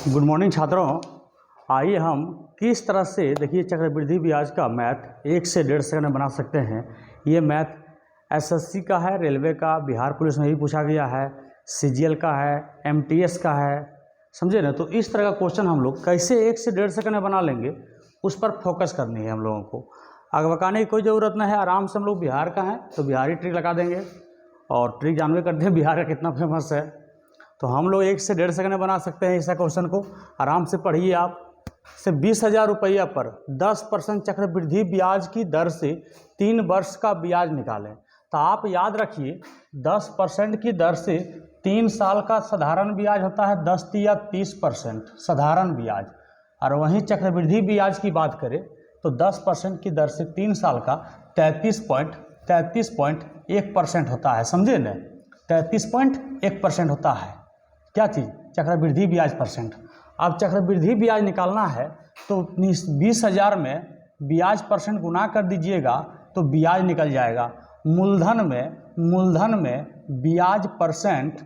Good morning छात्रों। आइए हम किस तरह से देखिए चक्रवृद्धि ब्याज का मैथ 1 से 1.5 सेकंड में बना सकते हैं। ये मैथ एसएससी का है, रेलवे का, बिहार पुलिस में भी पूछा गया है, सीजीएल का है, एमटीएस का है, समझे ना। तो इस तरह का क्वेश्चन हम लोग कैसे 1 से 1.5 सेकंड में बना लेंगे, उस पर फोकस करनी है हम लोगों को। अगवकाने की कोई ज़रूरत नहीं है, आराम से हम लोग बिहार का हैं तो बिहारी ट्रिक लगा देंगे। और ट्रिक जानवे करते हैं बिहार का कितना फेमस है, तो हम लोग 1 से 1.5 सेकंड में बना सकते हैं ऐसा क्वेश्चन को। आराम से पढ़िए आप। से 20,000 रुपया पर 10% चक्रवृद्धि ब्याज की दर से 3 वर्ष का ब्याज निकालें। तो आप याद रखिए 10% की दर से 3 साल का साधारण ब्याज होता है 10 या 30% साधारण ब्याज। और वहीं चक्रवृद्धि ब्याज की बात करें तो 10% की दर से 3 साल का 33.1% होता है, समझे न। 33.1% होता है क्या चीज़, चक्रवृद्धि ब्याज परसेंट। अब चक्रवृद्धि ब्याज निकालना है तो 20,000 में ब्याज परसेंट गुना कर दीजिएगा तो ब्याज निकल जाएगा। मूलधन में ब्याज परसेंट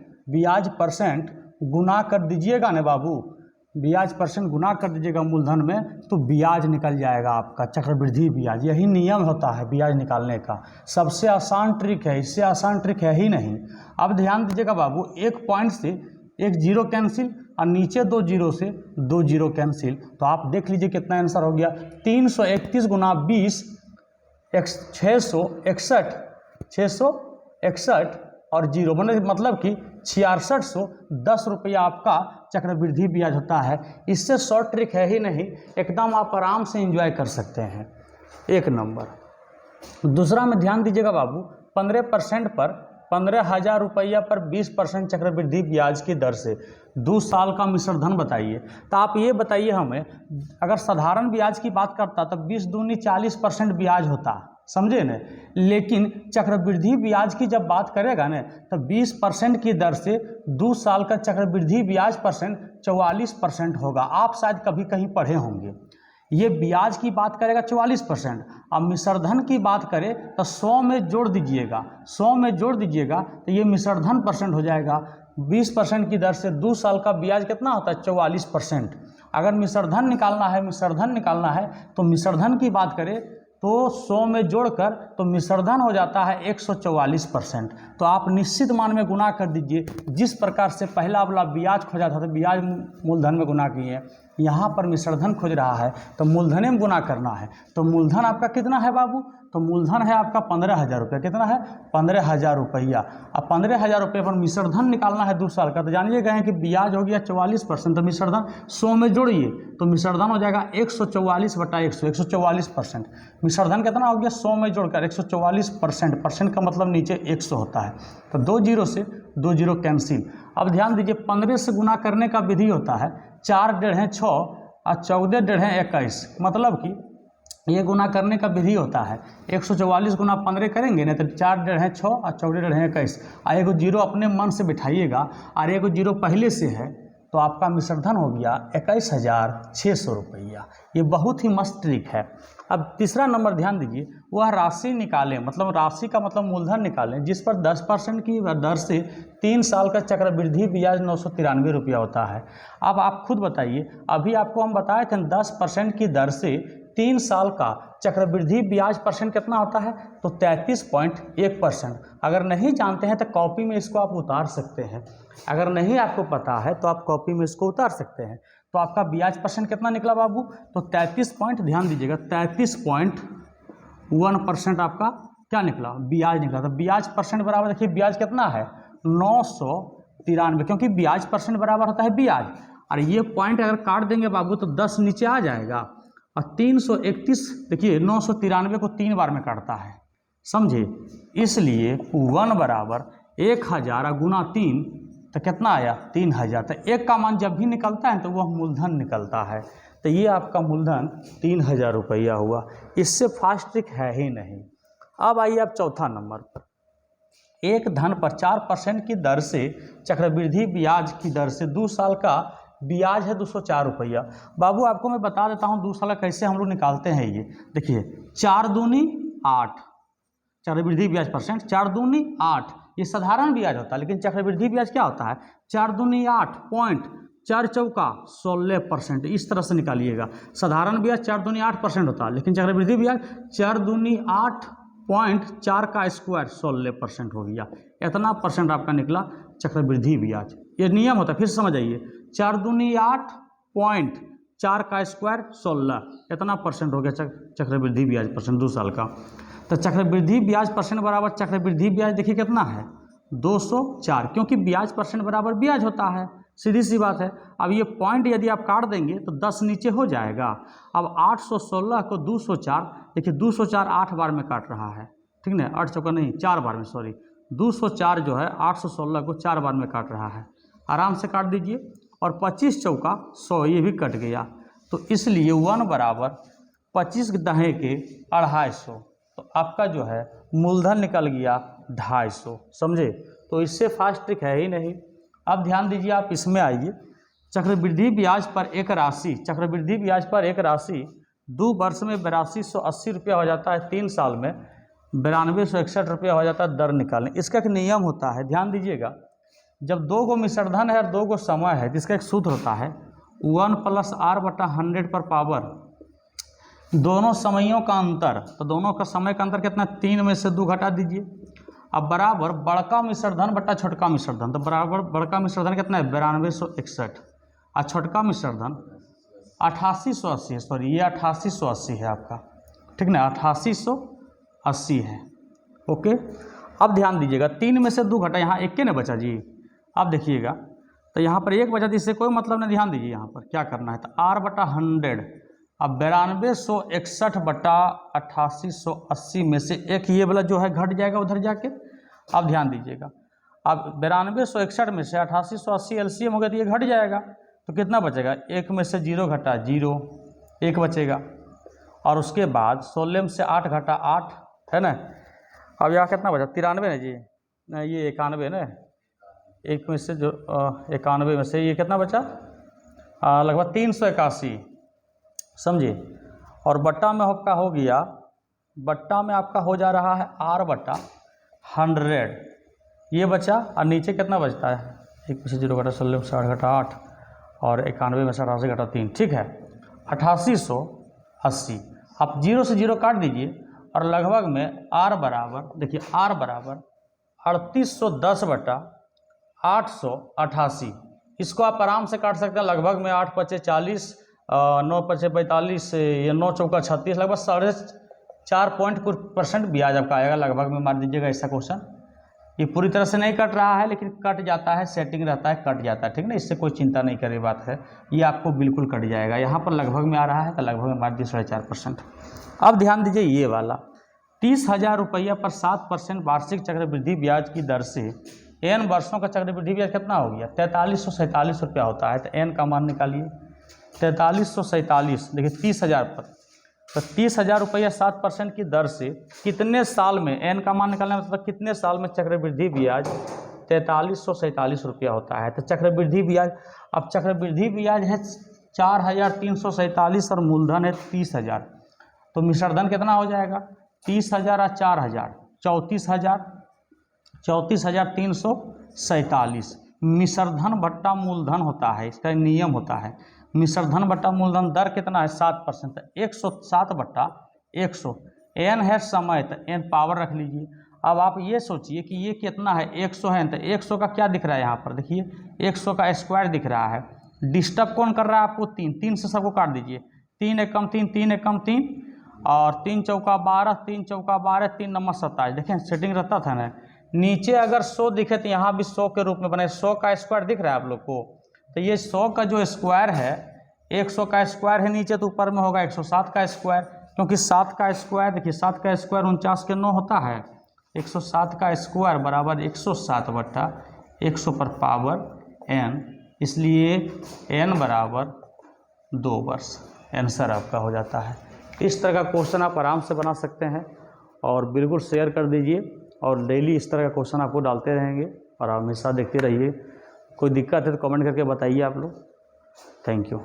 गुना कर दीजिएगा ना बाबू, ब्याज परसेंट गुना कर दीजिएगा मूलधन में तो ब्याज निकल जाएगा आपका चक्रवृद्धि ब्याज। यही नियम होता है ब्याज निकालने का। सबसे आसान ट्रिक है, इससे आसान ट्रिक है ही नहीं। अब ध्यान दीजिएगा बाबू, एक पॉइंट से एक जीरो कैंसिल और नीचे 2 जीरो से 2 जीरो कैंसिल, तो आप देख लीजिए कितना आंसर हो गया। 331 गुना 20 661 और जीरो मतलब कि 6610 रुपया आपका चक्रवृद्धि ब्याज होता है। इससे शॉर्ट ट्रिक है ही नहीं, एकदम आप आराम से एंजॉय कर सकते हैं। एक नंबर। दूसरा में ध्यान दीजिएगा बाबू, 15% पर 15,000 रुपया पर 20% चक्रवृद्धि ब्याज की दर से 2 साल का मिश्र धन बताइए। तो आप ये बताइए हमें, अगर साधारण ब्याज की बात करता तो 20 दूनी 40% ब्याज होता, समझे न। लेकिन चक्रवृद्धि ब्याज की जब बात करेगा न तो 20% की दर से 2 साल का चक्रवृद्धि ब्याज परसेंट 44% होगा। आप शायद कभी कहीं पढ़े होंगे। ये ब्याज की बात करेगा 44%। अब मिश्रधन की बात करें तो 100 में जोड़ दीजिएगा, 100 में जोड़ दीजिएगा तो ये मिश्रधन परसेंट हो जाएगा। 20% की दर से 2 साल का ब्याज कितना होता है, 44%। अगर मिश्रधन निकालना है तो मिश्रधन की बात करें तो 100 में जोड़कर तो मिश्रधन हो जाता है 144%। तो आप निश्चित मान में गुना कर दीजिए। जिस प्रकार से पहला वाला ब्याज खोजा था तो ब्याज मूलधन में गुना किए, यहाँ पर मिश्रधन खोज रहा है तो मूलधन में गुना करना है। तो मूलधन आपका कितना है बाबू, तो मूलधन है आपका 15,000 रुपया। कितना है, 15,000 रुपया। अब 15,000 रुपये पर मिश्रधन निकालना है 2 साल का, तो जानिए गए कि ब्याज हो गया 44%। तो मिश्रधन 100 में जोड़िए तो मिश्रधन हो जाएगा 144/100, 144%। मिश्रधन कितना हो गया, 100 में जोड़कर 144%। परसेंट का मतलब नीचे 100 होता है, तो 2 जीरो से 2 जीरो कैंसिल। अब ध्यान दीजिए 15 से गुना करने का विधि होता है 4 डेढ़े 6 और 14 डेढ़े 21, मतलब कि ये गुना करने का विधि होता है 144 गुना 15 करेंगे ना तो 4 डेढ़े 6 और 14 डेढ़े 21। और एगो जीरो अपने मन से बिठाइएगा और एगो जीरो पहले से है तो आपका मिश्रधन हो गया 21,600 रुपया। ये बहुत ही मस्त ट्रिक है। अब तीसरा नंबर ध्यान दीजिए, वह राशि निकालें, मतलब राशि का मतलब मूलधन निकालें जिस पर 10% की दर से 3 साल का चक्रवृद्धि ब्याज 993 रुपया होता है। अब आप खुद बताइए, अभी आपको हम बताए थे 10% की दर से 3 साल का चक्रवृद्धि ब्याज परसेंट कितना होता है, तो 33.1%। अगर नहीं जानते हैं तो कॉपी में इसको आप उतार सकते हैं। अगर नहीं आपको पता है तो आप कॉपी में इसको उतार सकते हैं। तो आपका ब्याज परसेंट कितना निकला बाबू, तो 33 ध्यान दीजिएगा 33.1% आपका क्या निकला, ब्याज निकला। तो ब्याज परसेंट बराबर देखिए ब्याज कितना है 993, क्योंकि ब्याज परसेंट बराबर होता है ब्याज। और ये पॉइंट अगर काट देंगे बाबू तो 10 नीचे आ जाएगा। और 331 देखिए 993 को 3 बार में काटता है, समझे। इसलिए 1 बराबर 1000 गुना 3 तो कितना आया 3000। तो 1 का मान जब भी निकलता है तो वह मूलधन निकलता है। तो ये आपका मूलधन 3000 रुपया हुआ। इससे फास्ट ट्रिक है ही नहीं। अब आइए आप चौथा नंबर पर, एक धन पर 4% की दर से चक्रवृद्धि ब्याज की दर से 2 साल का ब्याज है 204 रुपया। बाबू आपको मैं बता देता हूँ 2 साल कैसे हम लोग निकालते हैं। ये देखिए 4 दूनी 8 चक्रवृद्धि ब्याज परसेंट, 4 दूनी 8 ये साधारण ब्याज होता है, लेकिन चक्रवृद्धि ब्याज क्या होता है 4 दूनी 8 पॉइंट 4 चौका 16%, इस तरह से निकालिएगा। साधारण ब्याज 4 दूनी 8% होता है, लेकिन चक्रवृद्धि ब्याज 4 दूनी 8.4 का स्क्वायर 16% हो गया। इतना परसेंट आपका निकला चक्रवृद्धि ब्याज। ये नियम होता है, फिर समझ आइए। 4 दूनी 8.4 का स्क्वायर 16, इतना परसेंट हो गया चक्रवृद्धि ब्याज परसेंट 2 साल का। तो चक्रवृद्धि ब्याज परसेंट बराबर चक्रवृद्धि ब्याज देखिए कितना है 204, क्योंकि ब्याज परसेंट बराबर ब्याज होता है, सीधी सी बात है। अब ये पॉइंट यदि आप काट देंगे तो 10 नीचे हो जाएगा। अब 816 को 204, देखिए 204 8 बार में काट रहा है, ठीक ना, 8 चौका नहीं 4 बार में, सॉरी 204 जो है 816 को 4 बार में काट रहा है। आराम से काट दीजिए। और 25 चौका 100, ये भी कट गया। तो इसलिए 1 बराबर 25 दहे के 250, तो आपका जो है मूलधन निकल गया 250, समझे। तो इससे फास्ट ट्रिक है ही नहीं। अब ध्यान दीजिए, आप इसमें आइए। चक्रवृद्धि ब्याज पर एक राशि, चक्रवृद्धि ब्याज पर एक राशि 2 वर्ष में 8280 रुपया हो जाता है, 3 साल में 9261 रुपया हो जाता है दर निकालने। इसका एक नियम होता है, ध्यान दीजिएगा। जब 2 गो मिश्रधन है और 2 गो समय है, जिसका एक सूत्र होता है 1 + r/100 पर पावर दोनों समयों का अंतर, तो दोनों का समय का अंतर कितना, 3 में से 2 घटा दीजिए। अब बराबर बड़का मिश्रधन बटा छोटका मिश्रधन, तो बराबर बड़का मिश्रधन कितना है 9261 और छोटका मिश्रधन 8880 है, सॉरी ये 8880 है आपका, ठीक ना, 8880 है। ओके, अब ध्यान दीजिएगा, 3 में से 2 घटा, यहाँ 1 ने बचा जी। अब देखिएगा, तो यहाँ पर 1 बचा, इससे कोई मतलब नहीं। ध्यान दीजिए यहाँ पर क्या करना है, तो r/100, अब 9261 बटा 8880 में से 1 ये वाला जो है घट जाएगा उधर जाके। अब ध्यान दीजिएगा, अब 9261 में से 8880 एलसीएम हो गया, तो ये घट जाएगा, तो कितना बचेगा, 1 में से 0 घटा 0, 1 बचेगा। और उसके बाद 16 में से 8 घटा 8, है ना। अब यहाँ कितना बचा, 93 ना जी, नहीं ये 91 ना, 1 में से जो 91 में से ये कितना बचा, लगभग 381, समझिए। और बट्टा में आपका हो गया, बट्टा में आपका हो जा रहा है r/100, ये बचा। और नीचे कितना बचता है, 1 में से 0 घटा 16 में से 8 घटा 8 और 91 में से 88 घटा 3, ठीक है, 8880। आप 0 से 0 काट दीजिए और लगभग में r बराबर, देखिए r बराबर 3810 बटा 888। इसको आप आराम से काट सकते हैं, लगभग में 8 × 40, 9 × 45, ये 9 चौका 36, लगभग 4.4% ब्याज आपका आएगा लगभग में, मार दीजिएगा ऐसा क्वेश्चन। ये पूरी तरह से नहीं कट रहा है, लेकिन कट जाता है, सेटिंग रहता है, कट जाता है, ठीक ना, इससे कोई चिंता नहीं करे बात है, ये आपको बिल्कुल कट जाएगा। यहाँ पर लगभग में आ रहा है, तो लगभग में मार दीजिए 4.5%। अब ध्यान दीजिए, ये वाला 30,000 रुपया पर 7% वार्षिक चक्रवृद्धि ब्याज की दर से n वर्षों का चक्रवृद्धि ब्याज कितना हो गया, 4347 रुपया होता है। तो n का मान निकालिए, 4347, देखिए 30,000 पर, तो 30,000 रुपया 7% की दर से कितने साल में, n का मान निकालना मतलब कितने साल में चक्रवृद्धि ब्याज 4347 रुपया होता है। तो चक्रवृद्धि ब्याज, अब चक्रवृद्धि ब्याज है 4347 और मूलधन है 30,000, तो मिश्रधन कितना हो जाएगा, 30,000 और 4,000 34,347। मिश्रधन बट्टा मूलधन होता है, इसका नियम होता है। मिश्रधन बट्टा मूलधन दर कितना है 7%, 107 बटा 100। n है समय, तो n पावर रख लीजिए। अब आप ये सोचिए कि ये कितना है, 100 है, तो 100 का क्या दिख रहा है यहाँ पर, देखिए 100 का स्क्वायर दिख रहा है। डिस्टर्ब कौन कर रहा है आपको, 3 से सबको काट दीजिए, 3 एकम 3, 3 एकम 3 और 3 चौका 12, 3 चौका 12, 3 नंबर 27। देखें सेटिंग रहता था ना। नीचे अगर 100 दिखे तो यहाँ भी 100 के रूप में बने, 100 का स्क्वायर दिख रहा है आप लोग को। तो ये 100 का जो स्क्वायर है, 100 का स्क्वायर है नीचे, तो ऊपर में होगा 107 का स्क्वायर, क्योंकि 7 का स्क्वायर, देखिए 7 का स्क्वायर 49 के 9 होता है। 107 का स्क्वायर बराबर 107 बटा 100 पर पावर n, इसलिए n बराबर 2 वर्ष आंसर आपका हो जाता है। इस तरह का क्वेश्चन आप आराम से बना सकते हैं, और बिल्कुल शेयर कर दीजिए, और डेली इस तरह का क्वेश्चन आपको डालते रहेंगे, और आप हमेशा देखते रहिए। कोई दिक्कत है तो कमेंट करके बताइए आप लोग। Thank you.